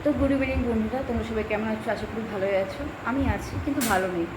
তো good evening বন্ধুরা, তোমরা সবাই কেমন আছো? আশা করি ভালোই আছো। আমি আছি কিন্তু ভালো নেই।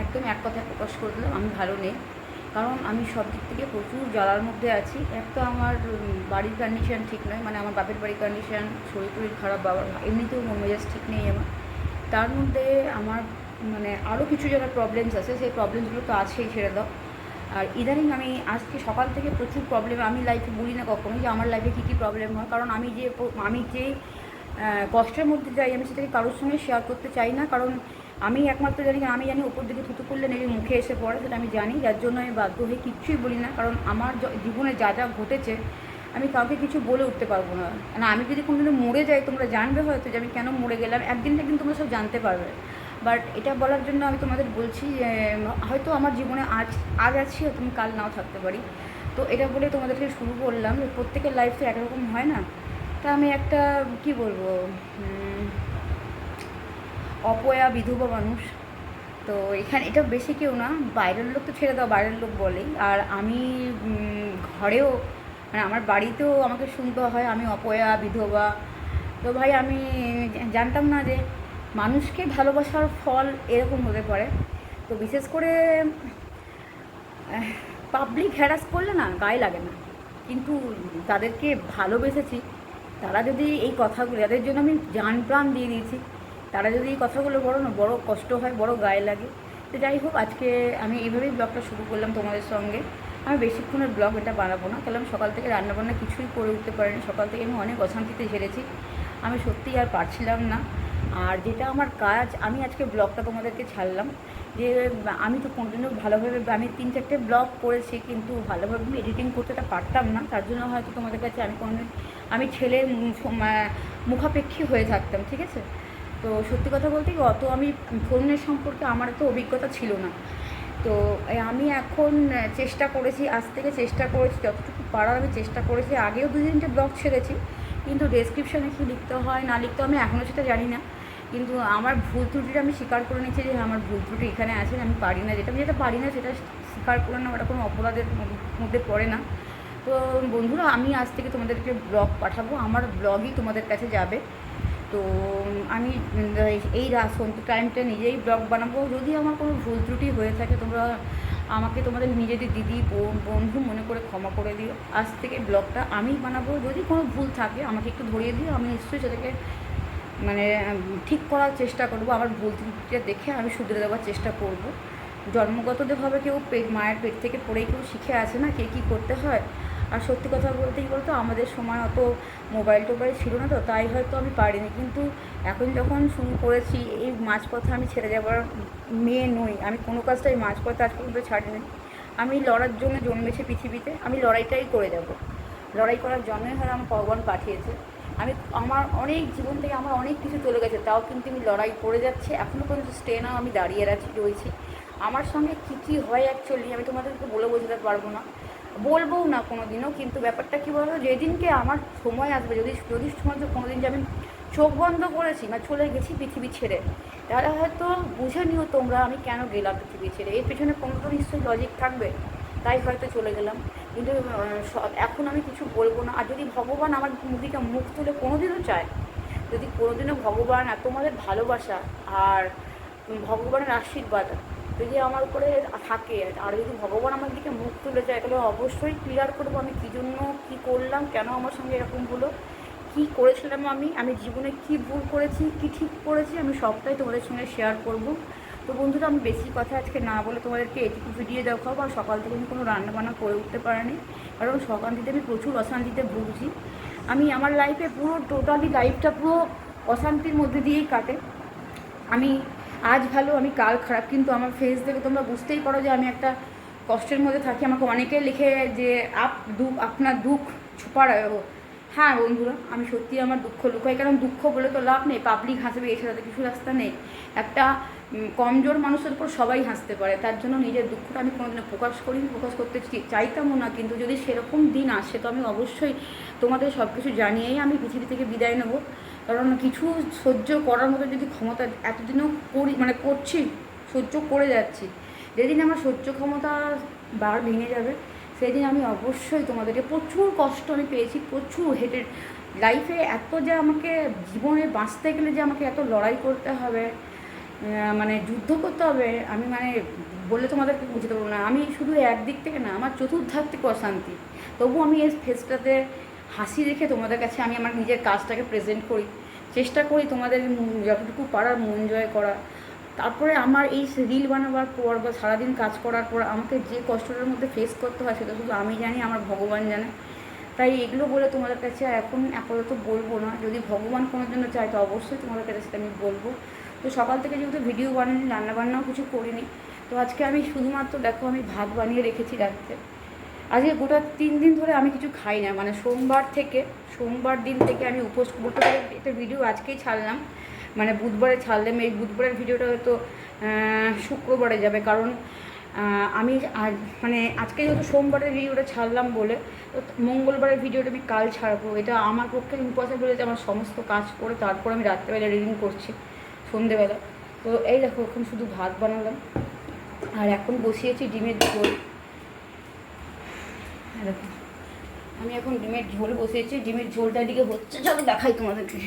একদম এক কথায় প্রকাশ করে দিলাম, আমি ভালো নেই। কারণ আমি সব দিক থেকে প্রচুর জ্বালার মধ্যে আছি। এক তো আমার বাড়ির কন্ডিশন ঠিক নয়, মানে আমার বাপের বাড়ির কন্ডিশন, শরীর টরীর খারাপ, বাবার এমনিতেও মন মেজাজ ঠিক নেই আমার। তার মধ্যে আমার মানে আরও কিছু জায়গার প্রবলেমস আছে, সেই প্রবলেমসগুলো তো আছেই, ছেড়ে দাও। আর ইদানিং আমি আজকে সকাল থেকে প্রচুর প্রবলেম, আমি লাইফে বলি না কখনো যে আমার লাইফে কী কী প্রবলেম হয়, কারণ আমি যে কষ্টের মধ্যে যাই আমি সেটাকে কারোর সঙ্গে শেয়ার করতে চাই না। কারণ আমি একমাত্র জানি, আমি জানি ওপর দিকে থুতু করলে নেবে মুখে এসে পড়ে, সেটা আমি জানি। যার জন্য আমি বাধ্য হয়ে কিচ্ছুই বলি না, কারণ আমার জীবনে যা যা ঘটেছে আমি কাউকে কিছু বলে উঠতে পারবো না। না, আমি যদি কোনোদিনও মরে যাই তোমরা জানবে হয়তো যে আমি কেন মরে গেলাম, একদিন না একদিন তোমরা সব জানতে পারবে। বাট এটা বলার জন্য আমি তোমাদের বলছি যে হয়তো আমার জীবনে আজ আছি, হয়তো আমি কাল নাও থাকতে পারি। তো এটা বলে তোমাদেরকে শুরু করলাম যে প্রত্যেকের লাইফ তো একরকম হয় না। তা আমি একটা কি বলবো, অপয়া বিধবা মানুষ। তো এখানে এটা বেশি কেউ না, বাইরের লোক তো ছেড়ে দাও, বাইরের লোক বলেই। আর আমি ঘরেও, মানে আমার বাড়িতেও আমাকে শুনতে হয় আমি অপয়া বিধবা। তো ভাই আমি জানতাম না যে মানুষকে ভালোবাসার ফল এরকম হতে পারে। তো বিশেষ করে পাবলিক হ্যারাস করলে না গায়ে লাগে না, কিন্তু তাদেরকে ভালোবেসেছি, তারা যদি এই কথাগুলো, যাদের জন্য আমি জান প্রাণ দিয়ে দিয়েছি, তারা যদি এই কথাগুলো বড় না বড় কষ্ট হয়, বড় গায়ে লাগে। তো যাই হোক, আজকে আমি এইভাবেই ব্লগটা শুরু করলাম তোমাদের সঙ্গে। আমি বেশিক্ষণের ব্লগ এটা বানাবো না, কারণ সকাল থেকে রান্নাবান্না কিছুই করে উঠতে পারিনি। সকাল থেকে আমি অনেক অশান্তিতে ঝেড়েছি, আমি সত্যিই আর পারছিলাম না। আর যেটা আমার কাজ, আমি আজকে ব্লগটা তোমাদেরকে ছাড়লাম যে আমি তো কোনোদিনও ভালোভাবে, আমি 3-4টে ব্লগ করেছি কিন্তু ভালোভাবে আমি এডিটিং করতে পারতাম না। তার জন্য হয়তো তোমাদের কাছে আমি ছেলের মুখাপেক্ষী হয়ে থাকতাম, ঠিক আছে? তো সত্যি কথা বলতে কি, অত আমি ফোনের সম্পর্কে আমার তো অভিজ্ঞতা ছিল না। তো আমি এখন চেষ্টা করেছি, আজ থেকে চেষ্টা করেছি যতটুকু পারার, আমি চেষ্টা করেছি। আগেও 2-3টে ব্লগ ছেড়েছি, কিন্তু ডেসক্রিপশানে কী লিখতে হয় না লিখতে আমি এখনও সেটা জানি না। কিন্তু আমার ভুল ত্রুটিটা আমি স্বীকার করে নিচ্ছি যে আমার ভুল ত্রুটি এখানে আছে, আমি পারি না, যেটা পারি না সেটা স্বীকার করে না, ওটা কোনো অপরাধের মধ্যে পড়ে না। তো বন্ধুরা, আমি আজ থেকে তোমাদেরকে ব্লগ পাঠাবো, আমার ব্লগই তোমাদের কাছে যাবে। তো আমি এই টাইমটা নিজেই ব্লগ বানাবো। যদি আমার কোনো ভুল ত্রুটি হয়ে থাকে, তোমরা আমাকে তোমাদের নিজেদের দিদি বন্ধু মনে করে ক্ষমা করে দিও। আজ থেকে ব্লগটা আমিই বানাবো, যদি কোনো ভুল থাকে আমাকে একটু ধরিয়ে দিও, আমি নিশ্চয়ই সেটাকে মানে ঠিক করার চেষ্টা করব। আমার ভুল ত্রুটিটা দেখে আমি শুধরে দেওয়ার চেষ্টা করব। জন্মগতভাবে কেউ মায়ের পেট থেকে পড়েই কেউ শিখে আসে না কে কী করতে হয়। আর সত্যি কথা বলতে কী বলতো, আমাদের সময় অত মোবাইল টোবাইল ছিল না, তো তাই হয়তো আমি পারিনি। কিন্তু এখন যখন শুরু করেছি, এই মাঝপথে আমি ছেড়ে যাওয়ার মেয়ে নই। আমি কোনো কাজটাই মাঝপথে আজ পর্যন্ত ছাড়িনি। আমি লড়ার জন্য জন্মেছি পৃথিবীতে, আমি লড়াইটাই করে যাব। লড়াই করার জন্যই হয় আমার ভগবান পাঠিয়েছে। আমার অনেক জীবন থেকে আমার অনেক কিছু চলে গেছে, তাও কিন্তু আমি লড়াই করে যাচ্ছি। এখনও পর্যন্ত স্টে নাও আমি দাঁড়িয়ে রয়েছি। আমার সঙ্গে কী কী হয় অ্যাকচুয়ালি আমি তোমাদেরকে বলে বোঝাতে পারবো না, বলবোও না কোনো দিনও। কিন্তু ব্যাপারটা কী বলো, যেদিনকে আমার সময় আসবে, যদি যদি সময় কোনো দিন যে আমি চোখ বন্ধ করেছি বা চলে গেছি পৃথিবী ছেড়ে, তাহলে হয়তো বুঝে নিও তোমরা আমি কেন গেলাম পৃথিবী ছেড়ে। এর পেছনে কোনো তো নিশ্চয়ই লজিক থাকবে, তাই হয়তো চলে গেলাম। কিন্তু এখন আমি কিছু বলবো না। আর যদি ভগবান আমার মুখে মুখ তুলে কোনোদিনও চায়, যদি কোনোদিনও ভগবান আর তোমাদের ভালোবাসা আর ভগবানের আশীর্বাদ যদি আমার উপরে থাকে, আর যদি ভগবান আমার দিকে মুখ তুলে যায়, তাহলে অবশ্যই ক্লিয়ার করবো আমি কী জন্য কী করলাম, কেন আমার সঙ্গে এরকম হলো, কী করেছিলাম আমি জীবনে কী ভুল করেছি, কী ঠিক করেছি, আমি সবটাই তোমাদের সঙ্গে শেয়ার করব। তো বন্ধুরা, আমি বেশি কথা আজকে না বলে তোমাদেরকে এটুকু ভিডিও দেখাবো। আর সকাল থেকে আমি কোনো রান্নাবান্না করে উঠতে পারিনি, কারণ সকাল থেকে আমি প্রচুর অশান্তিতে ভুগছি। আমি আমার লাইফে পুরো টোটালি লাইফটা পুরো অশান্তির মধ্যে দিয়েই কাটে। আমি আজ ভালো, আমি কাল খারাপ, কিন্তু আমার ফেস দেখে তোমরা বুঝতেই পারো যে আমি একটা কষ্টের মধ্যে থাকি। আমাকে অনেকে লিখে যে আপনার দুঃখ ছুপা রহে। হ্যাঁ বন্ধুরা, আমি সত্যি আমার দুঃখ লুকাই, কারণ দুঃখ বলে তো লাভ নেই, পাবলিক হাসবে এছাড়া কিছু রাস্তা নেই। একটা কমজোর মানুষের উপর সবাই হাসতে পারে, তার জন্য নিজের দুঃখটা আমি কোনোদিনও প্রকাশ করতে চাইতামও না। কিন্তু যদি সেরকম দিন আসে, তো আমি অবশ্যই তোমাদের সব কিছু জানিয়েই আমি পৃথিবী থেকে বিদায় নেব। কারণ কিছু সহ্য করার মতো যদি ক্ষমতা এতদিনও করছি, সহ্য করে যাচ্ছি, যেদিন আমার সহ্য ক্ষমতা ভেঙে যাবে, সেদিন আমি অবশ্যই তোমাদেরকে প্রচুর কষ্ট আমি পেয়েছি, প্রচুর হেঁটে লাইফে এত যে আমাকে জীবনে বাঁচতে গেলে যে আমাকে এত লড়াই করতে হবে, মানে যুদ্ধ করতে হবে, আমি মানে বলে তোমাদেরকে বুঝতে পারবো না। আমি শুধু একদিক থেকে না, আমার চতুর্ধার থেকে অশান্তি, তবু আমি এই ফেসটাতে হাসি রেখে তোমাদের কাছে আমি আমার নিজের কাজটাকে প্রেজেন্ট করি, চেষ্টা করি তোমাদের যতটুকু পারার মন জয় করা। তারপরে আমার এই রিল বানাবার পর বা সারাদিন কাজ করার পর আমাকে যে কষ্টটার মধ্যে ফেস করতে হয় সেটা শুধু আমি জানি, আমার ভগবান জানে। তাই এগুলো বলে তোমাদের কাছে এখন আপাতত বলবো না, যদি ভগবান কোনো জন্য চায় তো অবশ্যই তোমাদের কাছে সেটা আমি বলবো। তো সকাল থেকে যেহেতু ভিডিও বানাইনি, রান্নাবান্নাও কিছু করিনি, তো আজকে আমি শুধুমাত্র দেখো আমি ভাত বানিয়ে রেখেছি রাত্রে। আজকে গোটা 3 দিন ধরে আমি কিছু খাই না, মানে সোমবার দিন থেকে আমি উপোস করতে পারি। একটা ভিডিও আজকেই ছাড়লাম, মানে বুধবারে ছাড়লাম, এই বুধবারের ভিডিওটা হয়তো শুক্রবারে যাবে, কারণ আমি মানে আজকে যেহেতু সোমবারের ভিডিওটা ছাড়লাম বলে, তো মঙ্গলবারের ভিডিওটা আমি কাল ছাড়বো। এটা আমার পক্ষে ইম্পসিবল, যে আমার সমস্ত কাজ করে তারপর আমি রাত্রেবেলা রিডিং করছি সন্ধেবেলা। তো এই দেখো এখন শুধু ভাত বানালাম, আর এখন বসিয়েছি ডিমের ঝোল। দেখো আমি এখন ডিমের ঝোল বসিয়েছি, ডিমের ঝোলটা দিকে হচ্ছে, চলো দেখাই তোমাদেরকে।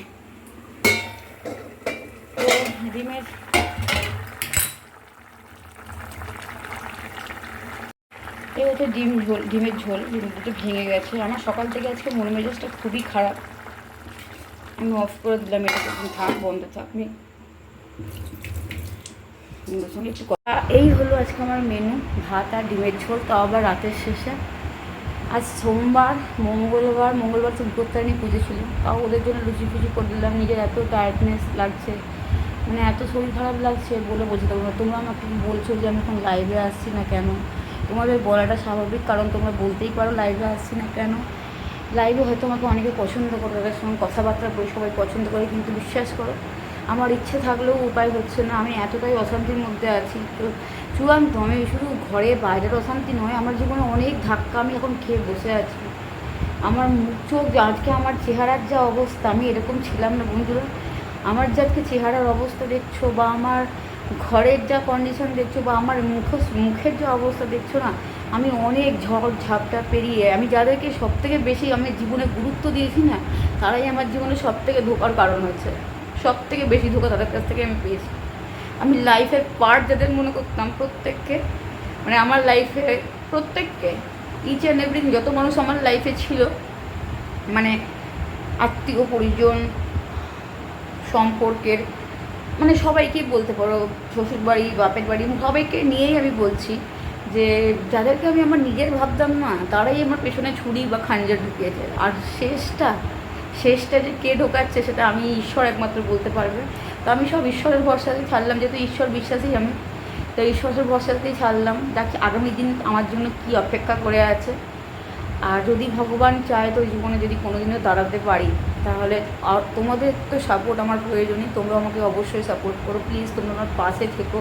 তো ডিমের এই হচ্ছে ডিমের ঝোল দুটো ভেঙে গেছে। আমার সকাল থেকে আজকে মন মেজাজটা খুবই খারাপ, আমি অফ করে দিলাম এটাকে, থাক বন্ধ থাক। আমি একটু এই হলো আজকে আমার মেনু, ভাত আর ডিমের ঝোল, তাও আবার রাতের শেষে। আজ সোমবার, মঙ্গলবার তো বিপত্তারিণী পুজো ছিল, তাও ওদের জন্য লুচি ফুচি করে দিলাম। নিজের এত টায়ার্ডনেস লাগছে, মানে এত শরীর খারাপ লাগছে বলে বোঝাতে পারবো না। তোমরা আমাকে বলছো যে আমি এখন লাইভে আসছি না কেন, তোমাদের বলাটা স্বাভাবিক, কারণ তোমরা বলতেই পারো লাইভে আসছি না কেন। লাইভে হয়তো আমাকে অনেকে পছন্দ করে, তাদের সঙ্গে কথাবার্তা বলে সবাই পছন্দ করে, কিন্তু বিশ্বাস করো আমার ইচ্ছে থাকলেও উপায় হচ্ছে না। আমি এতটাই অশান্তির মধ্যে আছি, তো চূড়ান্ত। আমি শুধু ঘরে বাইরের অশান্তি নয়, আমার জীবনে অনেক ধাক্কা আমি এখন খেয়ে বসে আছি। আমার মুখ চোখ, আজকে আমার চেহারার যা অবস্থা, আমি এরকম ছিলাম না বন্ধুরা। আমার যে আজকে চেহারার অবস্থা দেখছো, বা আমার ঘরের যা কন্ডিশন দেখছো, বা আমার মুখের যে অবস্থা দেখছো না, আমি অনেক ঝড় ঝাপটা পেরিয়ে, আমি যাদেরকে সবথেকে বেশি আমি জীবনে গুরুত্ব দিয়েছি না, তারাই আমার জীবনে সবথেকে ধোকার কারণ হয়েছে। সবথেকে বেশি ধোকা তাদের কাছ থেকে আমি পেয়েছি। আমি লাইফের পার্ট যাদের মনে করতাম প্রত্যেককে, মানে আমার লাইফে প্রত্যেককে, ইচ অ্যান্ড এভরিথিং, যত মানুষ আমার লাইফে ছিল, মানে আত্মীয় পরিজন সম্পর্কের, মানে সবাইকেই বলতে পারো, শ্বশুরবাড়ি বাপের বাড়ি সবাইকে নিয়েই আমি বলছি যে যাদেরকে আমি আমার নিজের ভাবতাম না, তারাই আমার পেছনে ছুরি বা খাঞ্জার ঢুকিয়েছে। আর শেষটা যে কে ঢোকাচ্ছে সেটা আমি ঈশ্বর একমাত্র বলতে পারবে। তো আমি সব ঈশ্বরের ভরসাতেই ছাড়লাম, যেহেতু ঈশ্বর বিশ্বাসী আমি, তো ঈশ্বরের ভরসাতেই ছাড়লাম। দেখি আগামী দিন আমার জন্য কী অপেক্ষা করে আছে। আর যদি ভগবান চায় তো জীবনে যদি কোনো দিনও দাঁড়াতে পারি, তাহলে তোমাদের তো সাপোর্ট আমার প্রয়োজনই। তোমরা আমাকে অবশ্যই সাপোর্ট করো প্লিজ, তোমরা আমার পাশে থেকো,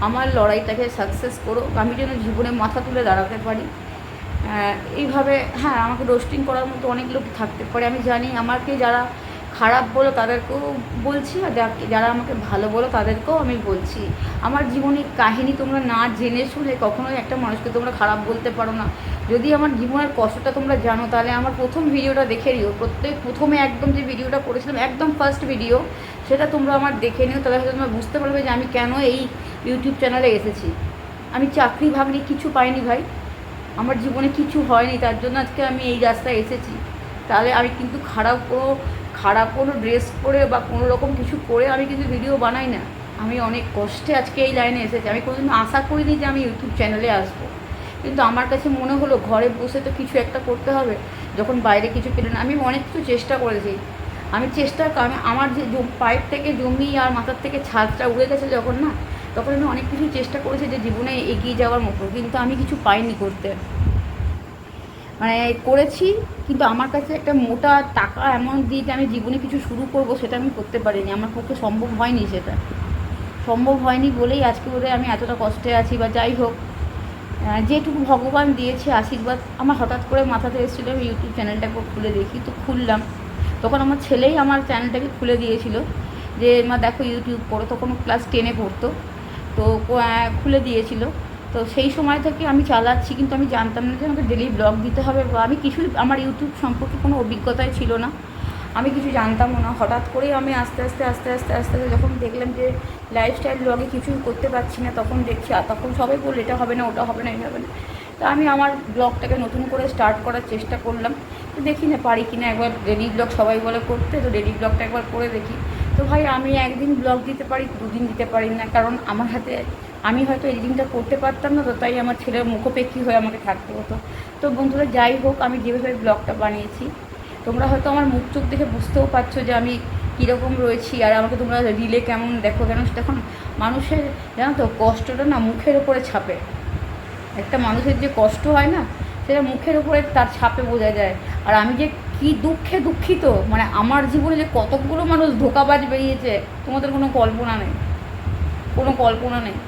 আমার লড়াইটাকে সাকসেস করো, আমি যেন জীবনে মাথা তুলে দাঁড়াতে পারি। এইভাবে হ্যাঁ, আমাকে রোস্টিং করার মতো অনেক লোক থাকতে পারে, আমি জানি। আমাকে যারা খারাপ বলো তাদেরকেও বলছি, আর যারা আমাকে ভালো বলো তাদেরকেও আমি বলছি। আমার জীবনের কাহিনী তোমরা না জেনে শুনে কখনোই একটা মানুষকে তোমরা খারাপ বলতে পারো না। যদি আমার জীবনের কষ্টটা তোমরা জানো, তাহলে আমার প্রথম ভিডিওটা দেখে নিও। প্রথমে একদম যে ভিডিওটা করেছিলাম, একদম ফার্স্ট ভিডিও, সেটা তোমরা আমার দেখে নিও, তাহলে হয়তো তোমরা বুঝতে পারবে যে আমি কেন এই ইউটিউব চ্যানেলে এসেছি। আমি চাকরি ভাবনি, কিছু পাইনি ভাই, আমার জীবনে কিছু হয়নি, তার জন্য আজকে আমি এই রাস্তায় এসেছি। তাহলে আমি কিন্তু খারাপ কোনো ড্রেস পরে বা কোনো রকম কিছু করে আমি কিন্তু ভিডিও বানাই না। আমি অনেক কষ্টে আজকে এই লাইনে এসেছি। আমি কোনোদিন আশা করিনি যে আমি ইউটিউব চ্যানেলে আসবো, কিন্তু আমার কাছে মনে হলো ঘরে বসে তো কিছু একটা করতে হবে, যখন বাইরে কিছু পেলে না। আমি অনেক কিছু চেষ্টা করেছি, আমার যে পায়ের থেকে জমি আর মাথার থেকে ছাদটা উড়ে গেছে যখন না, তখন আমি অনেক কিছু চেষ্টা করেছি যে জীবনে এগিয়ে যাওয়ার মতো, কিন্তু আমি কিছু পাইনি করতে। মানে করেছি, কিন্তু আমার কাছে একটা মোটা টাকা অ্যামাউন্ট দিয়ে যে আমি জীবনে কিছু শুরু করব সেটা আমি করতে পারিনি, আমার পক্ষে সম্ভব হয়নি। সেটা সম্ভব হয়নি বলেই আজকে বোধহয় আমি এতটা কষ্টে আছি। বা যাই হোক, যেটুকু ভগবান দিয়েছে আশীর্বাদ, আমার হঠাৎ করে মাথাতে এসেছিলো আমি ইউটিউব চ্যানেলটাকে খুলে দেখি, তো খুললাম। তখন আমার ছেলেই আমার চ্যানেলটাকে খুলে দিয়েছিল যে মা দেখো ইউটিউব করো, তখন ক্লাস 10-এ পড়তো, তো খুলে দিয়েছিল। তো তো সেই সময় থেকে আমি চালাচ্ছি, কিন্তু আমি জানতাম না যে আমাকে ডেলি ব্লগ দিতে হবে, বা আমি কিছুই, আমার ইউটিউব সম্পর্কে কোনো অভিজ্ঞতাই ছিল না, আমি কিছু জানতামও না। হঠাৎ করেই আমি আস্তে আস্তে আস্তে আস্তে আস্তে আস্তে যখন দেখলাম যে লাইফস্টাইল ব্লগে কিছুই করতে পারছি না, তখন দেখছি, আর তখন সবাই বললো এটা হবে না, ওটা হবে না, এটা হবে না। তো আমি আমার ব্লগটাকে নতুন করে স্টার্ট করার চেষ্টা করলাম, তো দেখি না পারি কি না। একবার ডেলি ব্লগ সবাই বলে করতে, তো ডেলি ব্লগটা একবার করে দেখি। তো ভাই আমি একদিন ব্লগ দিতে পারি, দুদিন দিতে পারি না, কারণ আমার হাতে, আমি হয়তো এডিটিংটা করতে পারতাম না, তো তাই আমার ছেলের মুখোপেক্ষী হয়ে আমাকে থাকতে হতো। তো বন্ধুরা যাই হোক, আমি যেভাবে ব্লগটা বানিয়েছি, তোমরা হয়তো আমার মুখ চোখ দেখে বুঝতেও পারছো যে আমি কীরকম রয়েছি, আর আমাকে তোমরা রিলে কেমন দেখো, কেন তখন মানুষের, জানো তো, কষ্টটা না মুখের ওপরে ছাপে। একটা মানুষের যে কষ্ট হয় না, সেটা মুখের ওপরে তার ছাপে বোঝা যায়। আর আমি যে কী দুঃখে দুঃখিত, মানে আমার জীবনে যে কতগুলো মানুষ ধোঁকাবাজ বেরিয়েছে, তোমাদের কোনো কল্পনা নেই, কোনো কল্পনা নেই।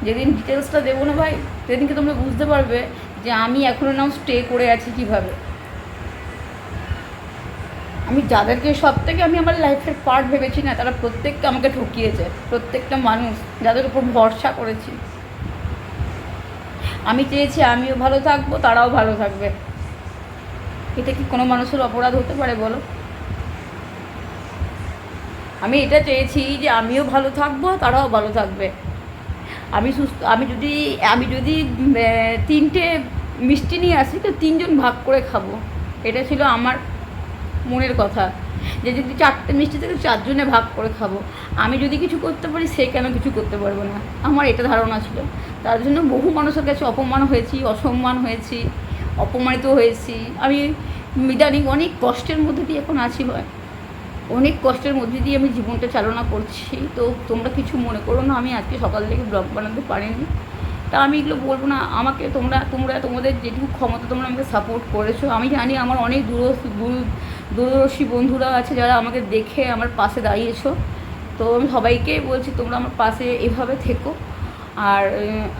যেদিন ডিটেলসটা দেবো না ভাই, সেদিনকে তোমরা বুঝতে পারবে যে আমি এখনও নাও স্টে করে আছি কীভাবে। আমি যাদেরকে সব থেকে আমি আমার লাইফের পার্ট ভেবেছি না, তারা প্রত্যেককে আমাকে ঠকিয়েছে। প্রত্যেকটা মানুষ যাদের উপর ভরসা করেছি, আমি চেয়েছি আমিও ভালো থাকবো, তারাও ভালো থাকবে। এটা কি কোনো মানুষের অপরাধ হতে পারে বলো? আমি এটা চেয়েছি যে আমিও ভালো থাকবো, তারাও ভালো থাকবে। আমি সুস্থ, আমি যদি 3টে মিষ্টি নিয়ে আসি, তো 3জন ভাগ করে খাবো। এটা ছিল আমার মনের কথা, যে যদি 4টে মিষ্টি থেকে 4জনে ভাগ করে খাবো। আমি যদি কিছু করতে পারি, সে কেন কিছু করতে পারবো না, আমার এটা ধারণা ছিল। তার জন্য বহু মানুষের কাছে অপমান হয়েছি, অসম্মান হয়েছি, অপমানিত হয়েছি। আমি ইদানিং অনেক কষ্টের মধ্যে দিয়ে এখন আছি ভাই, অনেক কষ্টের মধ্যে দিয়ে আমি জীবনটা চালনা করছি। তো তোমরা কিছু মনে করো না, আমি আজকে সকাল থেকে ব্লগ বানাতে পারিনি। তা আমি এগুলো বলবো না, আমাকে তোমরা তোমাদের যেটুকু ক্ষমতা তোমরা আমাকে সাপোর্ট করেছো। আমি জানি আমার অনেক দূরদর্শী বন্ধুরা আছে যারা আমাকে দেখে আমার পাশে দাঁড়িয়েছো। তো আমি সবাইকে বলছি, তোমরা আমার পাশে এভাবে থেকো, আর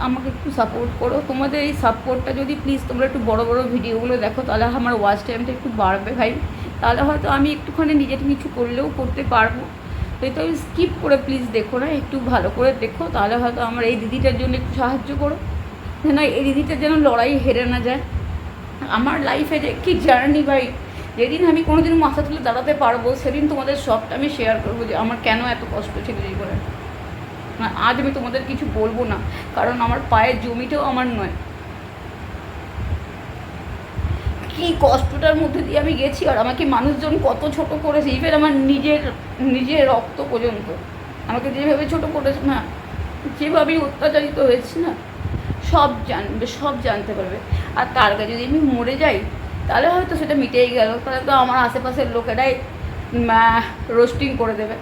আমাকে একটু সাপোর্ট করো। তোমাদের এই সাপোর্টটা যদি প্লিজ তোমরা একটু বড় বড় ভিডিওগুলো দেখো, তাহলে আমার ওয়াচ টাইমটা একটু বাড়বে ভাই। তাহলে হয়তো আমি একটুখানি নিজেকে কিছু করলেও করতে পারবো। তো এটা স্কিপ করে প্লিজ দেখো না, একটু ভালো করে দেখো, তাহলে হয়তো আমার এই দিদিটার জন্য একটু সাহায্য করো, যেন এই দিদিটার যেন লড়াই হেরে না যায়। আমার লাইফে যে কী জার্নি ভাই, যেদিন আমি কোনোদিন মাথা তুলে দাঁড়াতে পারবো, সেদিন তোমাদের সবটা আমি শেয়ার করবো যে আমার কেন এত কষ্ট ছিল জীবনে। আজ আমি তোমাদের কিছু বলবো না, কারণ আমার পায়ের জমিটাও আমার নয়। কী কষ্টটার মধ্যে দিয়ে আমি গেছি, আর আমাকে মানুষজন কত ছোট করেছে, ইভেন আমার নিজের রক্ত পর্যন্ত আমাকে যেভাবে ছোট করেছে না, যেভাবে অত্যাচারিত হয়েছে না, সব জানবে, সব জানতে পারবে। আর তার কাছে যদি আমি মরে যাই, তাহলে হয়তো সেটা মিটেই গেল, তাহলে তো আমার আশেপাশের লোকেরাই রোস্টিং করে দেবে।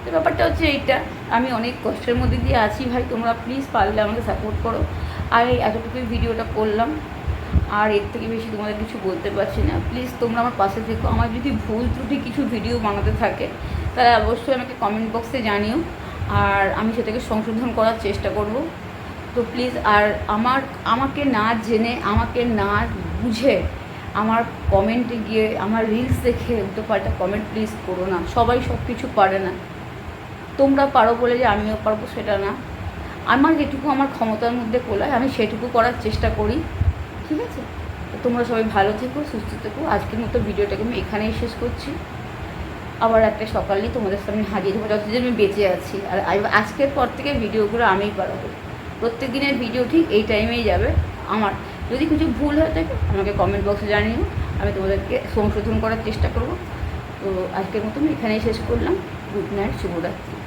তো ব্যাপারটা হচ্ছে এইটা, আমি অনেক কষ্টের মধ্যে দিয়ে আছি ভাই। তোমরা প্লিজ পারলে আমাকে সাপোর্ট করো। আর এই এতটুকুই ভিডিওটা করলাম, আর এর থেকে বেশি তোমাদের কিছু বলতে পারছি না। প্লিজ তোমরা আমার পাশে থেকো। আমার যদি ভুল ত্রুটি কিছু ভিডিও বানাতে থাকে, তাহলে অবশ্যই আমাকে কমেন্ট বক্সে জানিও, আর আমি সেটাকে সংশোধন করার চেষ্টা করব। তো প্লিজ, আর আমাকে না জেনে, আমাকে না বুঝে আমার কমেন্টে গিয়ে, আমার রিলস দেখে উল্টোপাল্টা কমেন্ট প্লিজ করো না। সবাই সব কিছু পারে না, তোমরা পারো বলে যে আমিও পারবো সেটা না। আমার যেটুকু আমার ক্ষমতার মধ্যে কোলায়, আমি সেটুকু করার চেষ্টা করি, ঠিক আছে? তো তোমরা সবাই ভালো থেকো, সুস্থ থেকো। আজকের মতো ভিডিওটাকে আমি এখানেই শেষ করছি। আবার একটা সকালেই তোমাদের সামনে হাজির হবো, যতদিন আমি বেঁচে আছি। আর আজকের পর থেকে ভিডিওগুলো আমিই বাড়াবো। প্রত্যেক দিনের ভিডিও ঠিক এই টাইমেই যাবে। আমার যদি কিছু ভুল হয়ে থাকে, আমাকে কমেন্ট বক্সে জানিও, আমি তোমাদেরকে সংশোধন করার চেষ্টা করব। তো আজকের মতো আমি এখানেই শেষ করলাম। গুড নাইট, শুভরাত্রি।